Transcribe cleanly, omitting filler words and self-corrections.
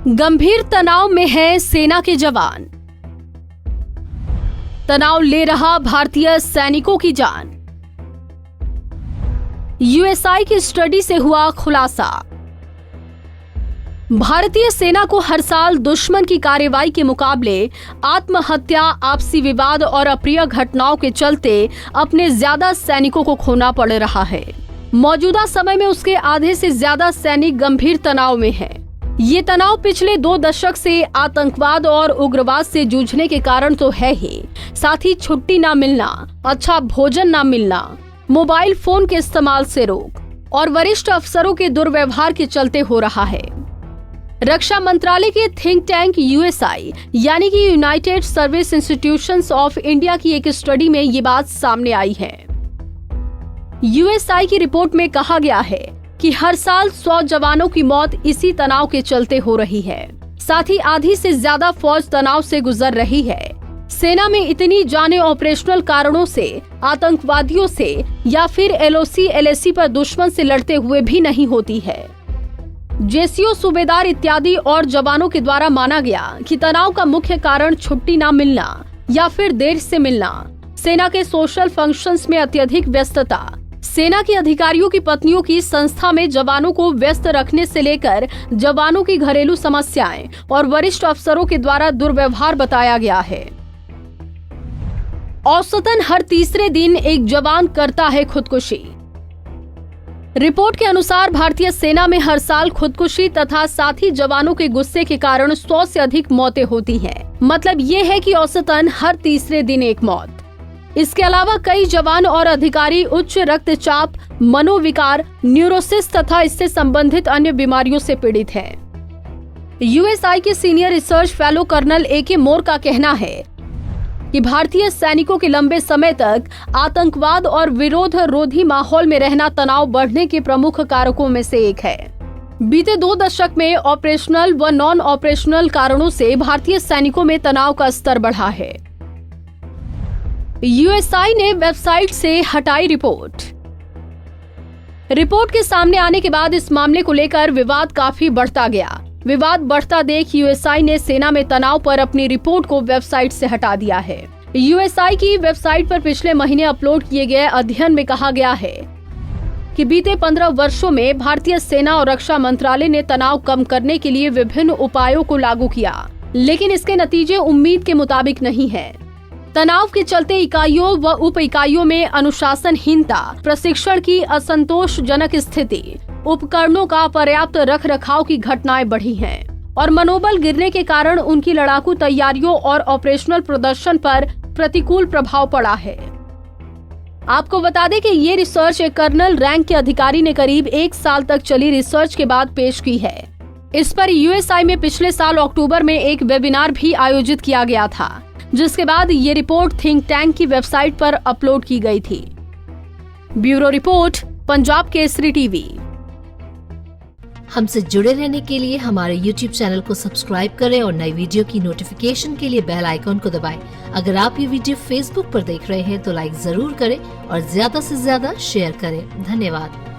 गंभीर तनाव में है सेना के जवान। तनाव ले रहा भारतीय सैनिकों की जान। यूएसआई की स्टडी से हुआ खुलासा। भारतीय सेना को हर साल दुश्मन की कार्रवाई के मुकाबले आत्महत्या, आपसी विवाद और अप्रिय घटनाओं के चलते अपने ज्यादा सैनिकों को खोना पड़ रहा है। मौजूदा समय में उसके आधे से ज्यादा सैनिक गंभीर तनाव में हैं। ये तनाव पिछले 2 दशक से आतंकवाद और उग्रवाद से जूझने के कारण तो है ही, साथ ही छुट्टी ना मिलना, अच्छा भोजन ना मिलना, मोबाइल फोन के इस्तेमाल से रोक और वरिष्ठ अफसरों के दुर्व्यवहार के चलते हो रहा है। रक्षा मंत्रालय के थिंक टैंक यूएसआई यानी कि United service institutions of India की एक स्टडी में ये बात सामने आई है। यूएसआई की रिपोर्ट में कहा गया है कि हर साल 100 जवानों की मौत इसी तनाव के चलते हो रही है। साथ ही आधी से ज्यादा फौज तनाव से गुजर रही है। सेना में इतनी जानें ऑपरेशनल कारणों से, आतंकवादियों से या फिर एलओसी एलएसी पर दुश्मन से लड़ते हुए भी नहीं होती है। जेसीओ, सूबेदार इत्यादि और जवानों के द्वारा माना गया कि तनाव का मुख्य कारण छुट्टी न मिलना या फिर देर से मिलना, सेना के सोशल फंक्शंस में अत्यधिक व्यस्तता, सेना के अधिकारियों की पत्नियों की संस्था में जवानों को व्यस्त रखने से लेकर जवानों की घरेलू समस्याएं और वरिष्ठ अफसरों के द्वारा दुर्व्यवहार बताया गया है। औसतन हर तीसरे दिन एक जवान करता है खुदकुशी। रिपोर्ट के अनुसार भारतीय सेना में हर साल खुदकुशी तथा साथी जवानों के गुस्से के कारण 100 से अधिक मौतें होती हैं। मतलब ये है कि औसतन हर तीसरे दिन एक मौत। इसके अलावा कई जवान और अधिकारी उच्च रक्तचाप, मनोविकार, न्यूरोसिस तथा इससे संबंधित अन्य बीमारियों से पीड़ित हैं। यूएसआई के senior research fellow colonel A K. Mor का कहना है कि भारतीय सैनिकों के लंबे समय तक आतंकवाद और विरोध रोधी माहौल में रहना तनाव बढ़ने के प्रमुख कारकों में से एक है। बीते 2 दशक में ऑपरेशनल व नॉन ऑपरेशनल कारणों से भारतीय सैनिकों में तनाव का स्तर बढ़ा है। यूएसआई ने वेबसाइट से हटाई रिपोर्ट। रिपोर्ट के सामने आने के बाद इस मामले को लेकर विवाद काफी बढ़ता गया। विवाद बढ़ता देख यूएसआई ने सेना में तनाव पर अपनी रिपोर्ट को वेबसाइट से हटा दिया है। यूएसआई की वेबसाइट पर पिछले महीने अपलोड किए गए अध्ययन में कहा गया है कि बीते 15 वर्षों में भारतीय सेना और रक्षा मंत्रालय ने तनाव कम करने के लिए विभिन्न उपायों को लागू किया, लेकिन इसके नतीजे उम्मीद के मुताबिक नहीं है। तनाव के चलते इकाइयों व उप इकाइयों में अनुशासनहीनता, प्रशिक्षण की असंतोषजनक स्थिति, उपकरणों का पर्याप्त रखरखाव की घटनाएं बढ़ी हैं और मनोबल गिरने के कारण उनकी लड़ाकू तैयारियों और ऑपरेशनल प्रदर्शन पर प्रतिकूल प्रभाव पड़ा है। आपको बता दें कि ये रिसर्च एक कर्नल रैंक के अधिकारी ने करीब 1 साल तक चली रिसर्च के बाद पेश की है। इस पर यूएसआई में पिछले साल अक्टूबर में एक वेबिनार भी आयोजित किया गया था, जिसके बाद ये रिपोर्ट थिंक टैंक की वेबसाइट पर अपलोड की गई थी। Bureau report, Punjab Kesari TV. हमसे जुड़े रहने के लिए हमारे YouTube चैनल को सब्सक्राइब करें और नई वीडियो की नोटिफिकेशन के लिए बेल आइकॉन को दबाएं। अगर आप ये वीडियो Facebook पर देख रहे हैं तो लाइक जरूर करें और ज्यादा से ज्यादा शेयर करें। धन्यवाद।